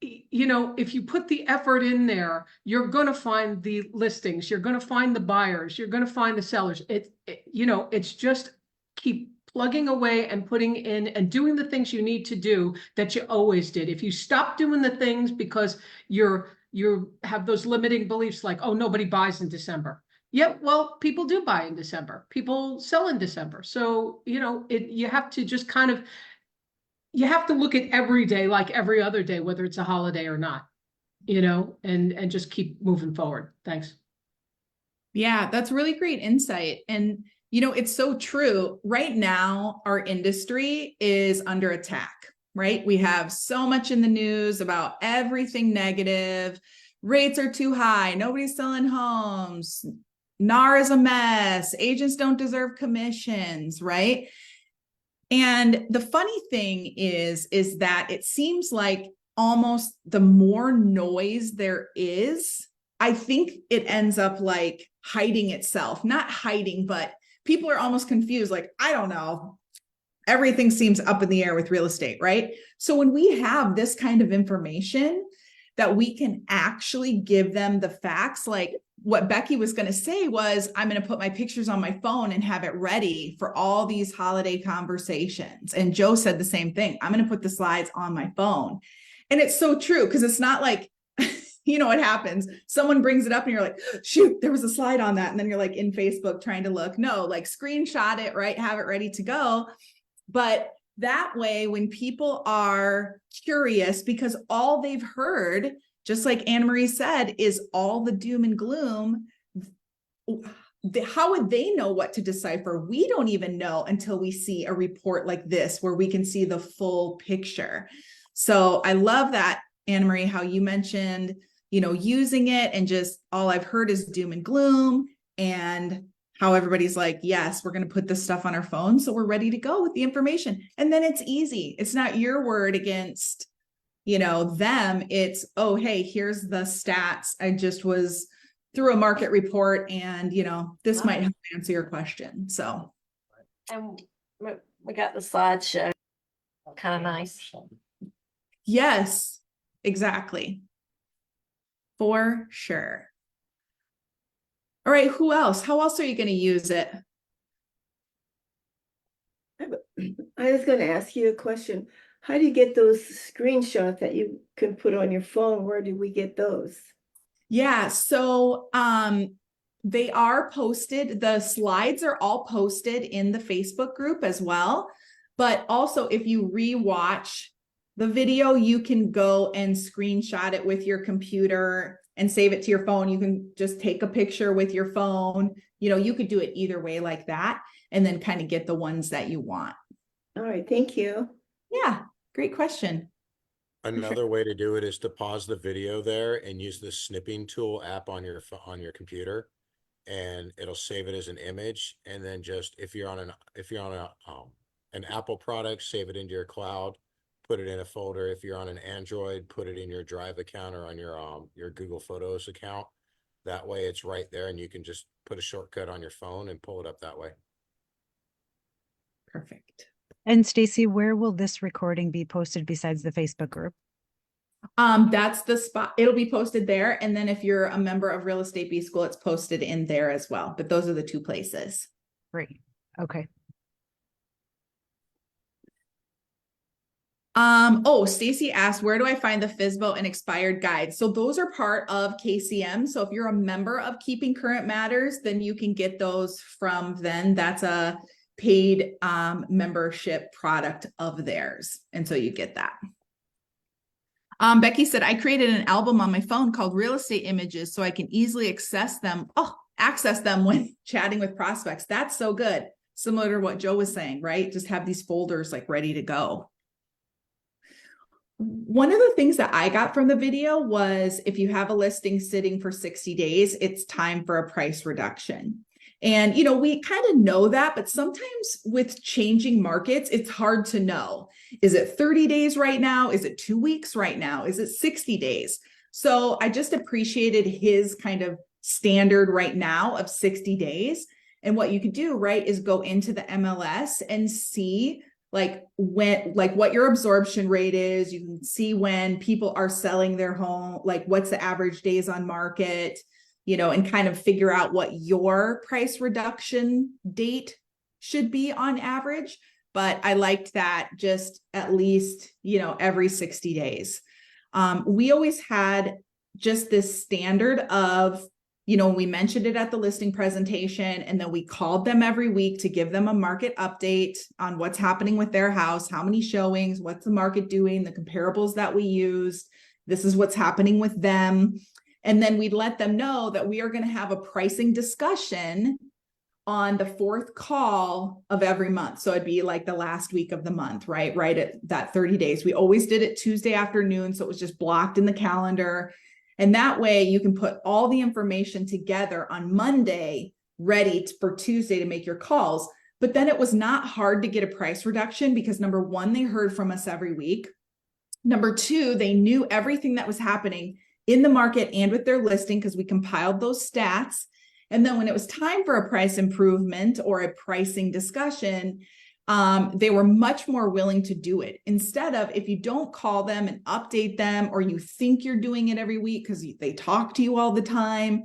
if you put the effort in there, you're going to find the listings, you're going to find the buyers, you're going to find the sellers. It's just keep plugging away and putting in and doing the things you need to do that you always did. If you stop doing the things because you have those limiting beliefs like, oh, nobody buys in December. Yeah, well, people do buy in December. People sell in December. So, you have to just you have to look at every day like every other day, whether it's a holiday or not, and just keep moving forward. Thanks. Yeah, that's really great insight. And, it's so true. Right now, our industry is under attack, right? We have so much in the news about everything negative. Rates are too high. Nobody's selling homes. NAR is a mess. Agents don't deserve commissions, right? And the funny thing is that it seems like almost the more noise there is, I think it ends up like hiding itself, not hiding, but people are almost confused. Like, I don't know. Everything seems up in the air with real estate, right? So when we have this kind of information, that we can actually give them the facts. Like what Becky was going to say was, I'm going to put my pictures on my phone and have it ready for all these holiday conversations. And Joe said the same thing. I'm going to put the slides on my phone. And it's so true, because it's not like, you know what happens? Someone brings it up and you're like, shoot, there was a slide on that. And then you're like in Facebook trying to look. No, like screenshot it, right? Have it ready to go. But that way, when people are curious, because all they've heard, just like Anna Marie said, is all the doom and gloom, how would they know what to decipher? We don't even know until we see a report like this, where we can see the full picture. So I love that, Anna Marie, how you mentioned, you know, using it and just all I've heard is doom and gloom, and how everybody's like, yes, we're going to put this stuff on our phone, so we're ready to go with the information. And then it's easy. It's not your word against, you know, them. It's, oh, hey, here's the stats. I just was through a market report, and, you know, this might help answer your question. So. And we got the slideshow, kind of nice. Yes, exactly. For sure. All right, who else? How else are you going to use it? I was going to ask you a question. How do you get those screenshots that you can put on your phone? Where do we get those? Yeah, so they are posted. The slides are all posted in the Facebook group as well. But also, if you rewatch the video, you can go and screenshot it with your computer and save it to your phone. You can just take a picture with your phone. You know, you could do it either way like that, and then kind of get the ones that you want. All right, thank you. Yeah, great question. Another way to do it is to pause the video there and use the snipping tool app on your computer, and it'll save it as an image. And then just if you're on an Apple product, save it into your cloud, put it in a folder. If you're on an Android, put it in your Drive account or on your Google Photos account. That way it's right there, and you can just put a shortcut on your phone and pull it up that way. Perfect. And Stacy, where will this recording be posted besides the Facebook group? That's the spot. It'll be posted there. And then if you're a member of Real Estate B School, it's posted in there as well. But those are the two places. Great. Okay. Oh, Stacy asked, where do I find the FSBO and expired guides? So those are part of KCM. So if you're a member of Keeping Current Matters, then you can get those from then. That's a paid membership product of theirs. And so you get that. Becky said, I created an album on my phone called Real Estate Images so I can easily access them when chatting with prospects. That's so good. Similar to what Joe was saying, right? Just have these folders like ready to go. One of the things that I got from the video was, if you have a listing sitting for 60 days, it's time for a price reduction. And, you know, we kind of know that, but sometimes with changing markets, it's hard to know. Is it 30 days right now? Is it 2 weeks right now? Is it 60 days? So I just appreciated his kind of standard right now of 60 days. And what you could do, right, is go into the MLS and see what your absorption rate is. You can see when people are selling their home, like what's the average days on market, you know, and kind of figure out what your price reduction date should be on average. But I liked that just at least, you know, every 60 days. We always had just this standard of, you know, we mentioned it at the listing presentation, and then we called them every week to give them a market update on what's happening with their house, how many showings, what's the market doing, the comparables that we used. This is what's happening with them. And then we'd let them know that we are going to have a pricing discussion on the 4th call of every month. So it'd be like the last week of the month, right? Right at that 30 days. We always did it Tuesday afternoon. So it was just blocked in the calendar. And that way you can put all the information together on Monday, ready for Tuesday to make your calls. But then it was not hard to get a price reduction because, number one, they heard from us every week. Number two, they knew everything that was happening in the market and with their listing because we compiled those stats. And then when it was time for a price improvement or a pricing discussion, they were much more willing to do it. Instead of, if you don't call them and update them, or you think you're doing it every week because they talk to you all the time,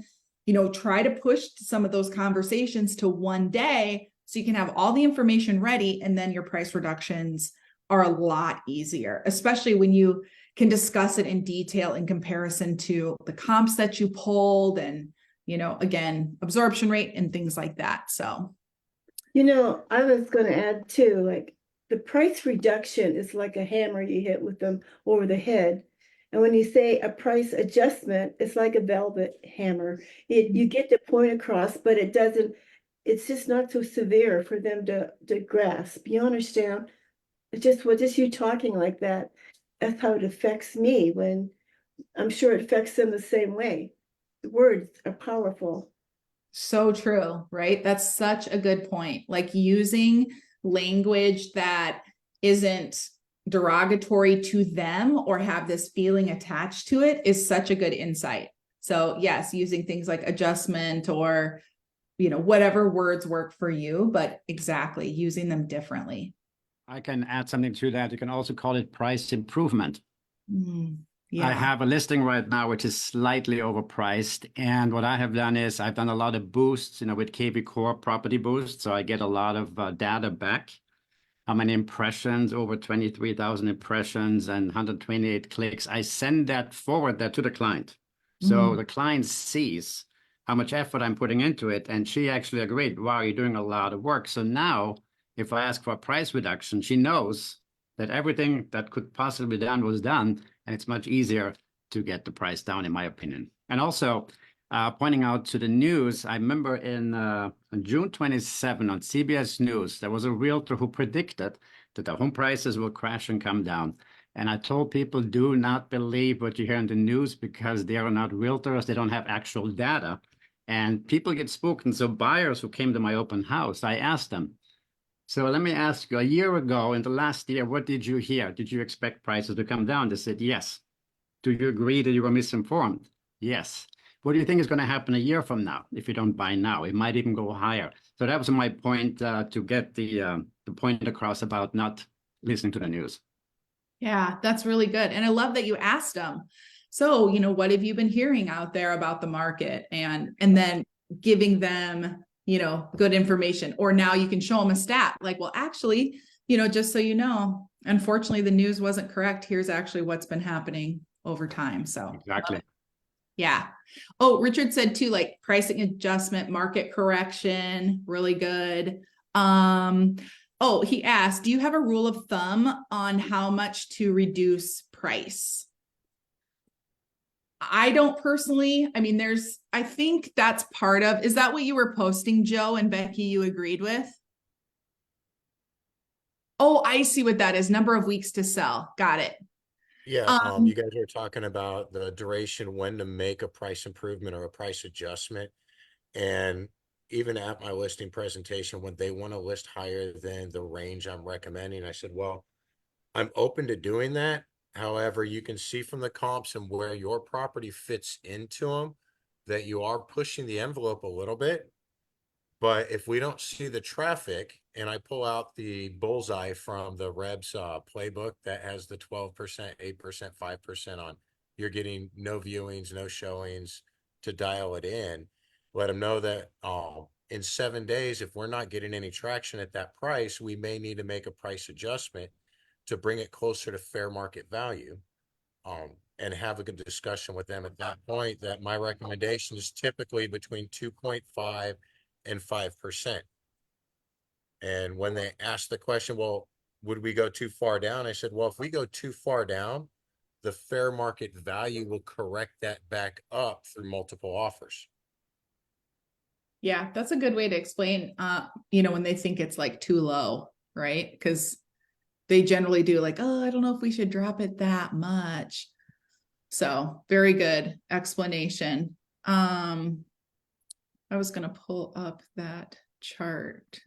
try to push some of those conversations to one day so you can have all the information ready, and then your price reductions are a lot easier, especially when you can discuss it in detail in comparison to the comps that you pulled and, again, absorption rate and things like that. So, I was going to add too, like the price reduction is like a hammer you hit with them over the head. And when you say a price adjustment, it's like a velvet hammer. You get the point across, but it's just not so severe for them to grasp. You understand? It's just you talking like that. That's how it affects me, when I'm sure it affects them the same way. The words are powerful. so true, right? That's such a good point. Like, using language that isn't derogatory to them or have this feeling attached to it is such a good insight. So yes, using things like adjustment or, whatever words work for you, but exactly using them differently. I can add something to that. You can also call it price improvement. Yeah. I have a listing right now which is slightly overpriced, and what I have done is I've done a lot of boosts, with KB Core Property Boost, so I get a lot of data back. How many impressions? Over 23,000 impressions and 128 clicks. I forward that to the client, so the client sees how much effort I'm putting into it, and she actually agreed. Wow, you're doing a lot of work. So now, if I ask for a price reduction, she knows that everything that could possibly be done was done, and it's much easier to get the price down, in my opinion. And also, pointing out to the news, I remember on June 27 on CBS News, there was a realtor who predicted that the home prices will crash and come down. And I told people, do not believe what you hear in the news, because they are not realtors. They don't have actual data. And people get spooked. And so buyers who came to my open house, I asked them, so let me ask you, a year ago, in the last year, what did you hear? Did you expect prices to come down? They said, yes. Do you agree that you were misinformed? Yes. What do you think is going to happen a year from now if you don't buy now? It might even go higher. So that was my point, to get the point across about not listening to the news. Yeah, that's really good. And I love that you asked them. So, what have you been hearing out there about the market? And then giving them, good information. Or now you can show them a stat like, well, actually, just so you know, unfortunately, the news wasn't correct. Here's actually what's been happening over time. So Exactly. yeah. Oh, Richard said too, like pricing adjustment, market correction, really good. Oh, he asked, do you have a rule of thumb on how much to reduce price? I don't personally. I mean, I think that's part of, is that what you were posting, Joe and Becky, you agreed with? Oh, I see what that is. Number of weeks to sell. Got it. Yeah, you guys were talking about the duration, when to make a price improvement or a price adjustment. And even at my listing presentation, when they want to list higher than the range I'm recommending, I said, well, I'm open to doing that. However, you can see from the comps and where your property fits into them that you are pushing the envelope a little bit. But if we don't see the traffic, and I pull out the bullseye from the Rebs playbook that has the 12%, 8%, 5% on, you're getting no viewings, no showings to dial it in. Let them know that in 7 days, if we're not getting any traction at that price, we may need to make a price adjustment to bring it closer to fair market value. And have a good discussion with them at that point, that my recommendation is typically between 2.5 and 5%. And when they asked the question, well, would we go too far down? I said, well, if we go too far down, the fair market value will correct that back up through multiple offers. Yeah, that's a good way to explain, when they think it's like too low, right? Because they generally do like, oh, I don't know if we should drop it that much. So very good explanation. I was going to pull up that chart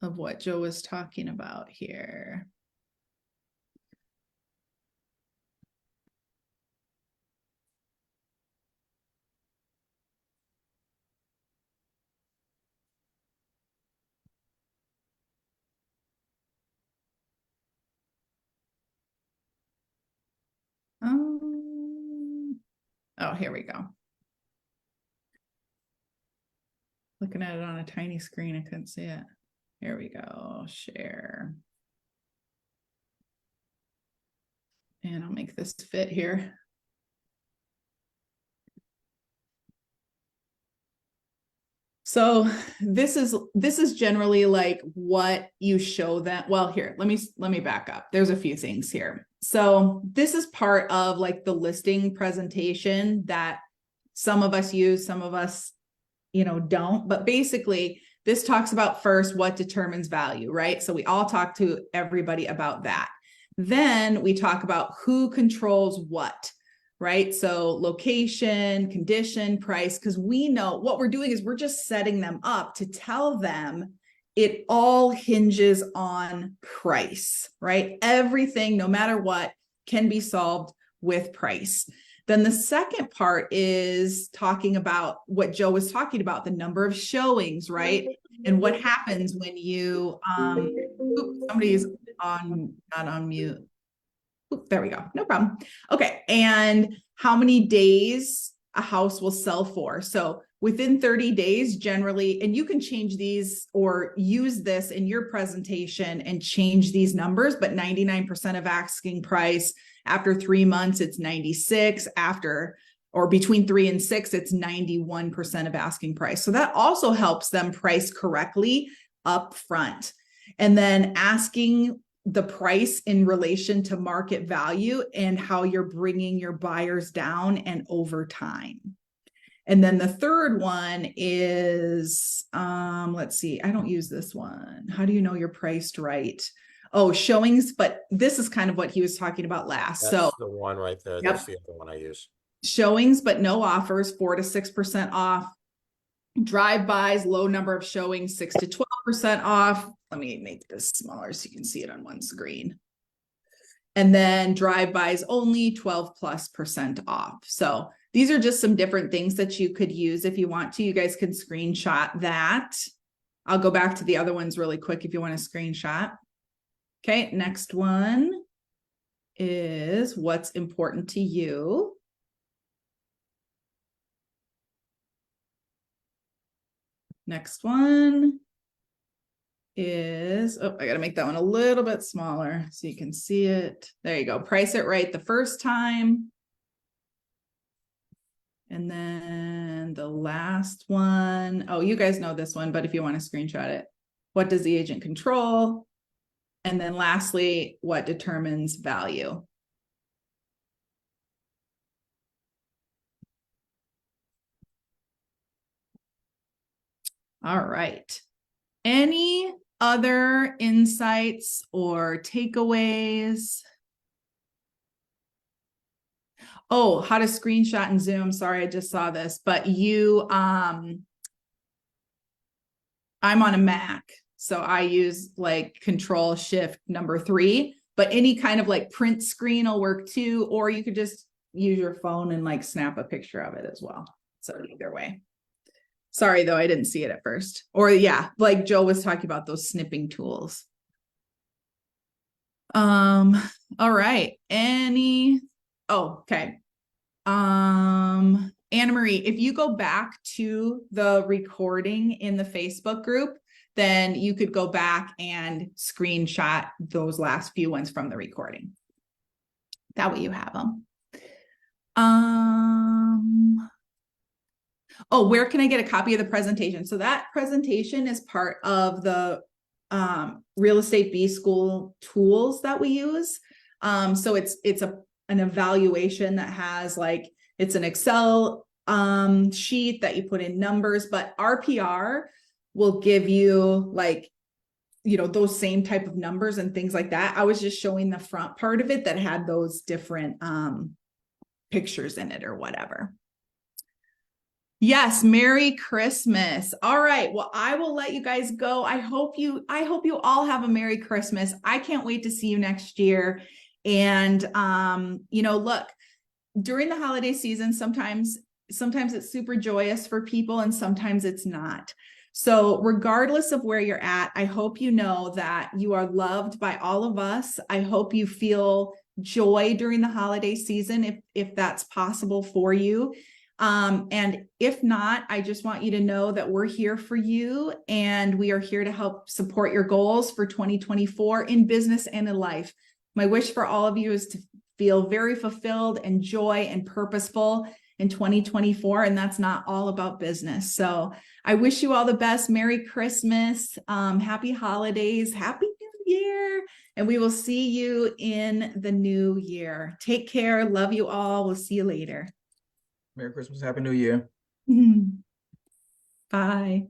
of what Joe was talking about here. Oh, here we go. Looking at it on a tiny screen, I couldn't see it. Here we go, share. And I'll make this fit here. So this is generally like what you show them. Well, here, let me back up. There's a few things here. So this is part of like the listing presentation that some of us use, some of us, don't. But basically, this talks about first what determines value, right? So we all talk to everybody about that. Then we talk about who controls what, right? So location, condition, price, because we know what we're doing is we're just setting them up to tell them it all hinges on price, right? Everything, no matter what, can be solved with price. Then the second part is talking about what Joe was talking about, the number of showings, right? And what happens when you, somebody's not on mute. Oop, there we go. No problem. Okay. And how many days a house will sell for. So within 30 days, generally, and you can change these or use this in your presentation and change these numbers, but 99% of asking price. After 3 months, it's 96. After, or between 3 and 6, it's 91% of asking price. So that also helps them price correctly up front. And then asking the price in relation to market value and how you're bringing your buyers down and over time. And then the third one is, let's see, I don't use this one. How do you know you're priced right? Oh, showings, but this is kind of what he was talking about last. That's So the one right there. Yep. That's the other one I use. Showings, but no offers, 4 to 6% off. Drive-bys, low number of showings, 6 to 12% off. Let me make this smaller so you can see it on one screen. And then drive-bys only 12+% off. So these are just some different things that you could use if you want to. You guys can screenshot that. I'll go back to the other ones really quick if you want to screenshot. Okay, next one is what's important to you. Next one is, oh, I got to make that one a little bit smaller so you can see it. There you go. Price it right the first time. And then the last one, oh, you guys know this one, but if you want to screenshot it, what does the agent control? And then lastly, what determines value? All right. Any other insights or takeaways? Oh, how to screenshot in Zoom. Sorry, I just saw this, but I'm on a Mac. So I use like Control-Shift-3, but any kind of like print screen will work too, or you could just use your phone and like snap a picture of it as well. So either way. Sorry, though, I didn't see it at first. Or yeah, like Joe was talking about those snipping tools. All right. Okay. Anna Marie, if you go back to the recording in the Facebook group, then you could go back and screenshot those last few ones from the recording. That way you have them. Oh, where can I get a copy of the presentation? So that presentation is part of the Real Estate B School tools that we use. So it's an evaluation that has like, it's an Excel sheet that you put in numbers, but RPR will give you like, those same type of numbers and things like that. I was just showing the front part of it that had those different pictures in it or whatever. Yes, Merry Christmas. All right. Well, I will let you guys go. I hope you all have a Merry Christmas. I can't wait to see you next year. And look, during the holiday season, sometimes it's super joyous for people and sometimes it's not. So regardless of where you're at, I hope you know that you are loved by all of us. I hope you feel joy during the holiday season, if that's possible for you. And if not, I just want you to know that we're here for you, and we are here to help support your goals for 2024 in business and in life. My wish for all of you is to feel very fulfilled and joy and purposeful in 2024. And that's not all about business. So I wish you all the best. Merry Christmas, happy holidays, happy New Year. And we will see you in the new year. Take care. Love you all. We'll see you later. Merry Christmas, Happy New Year. Bye.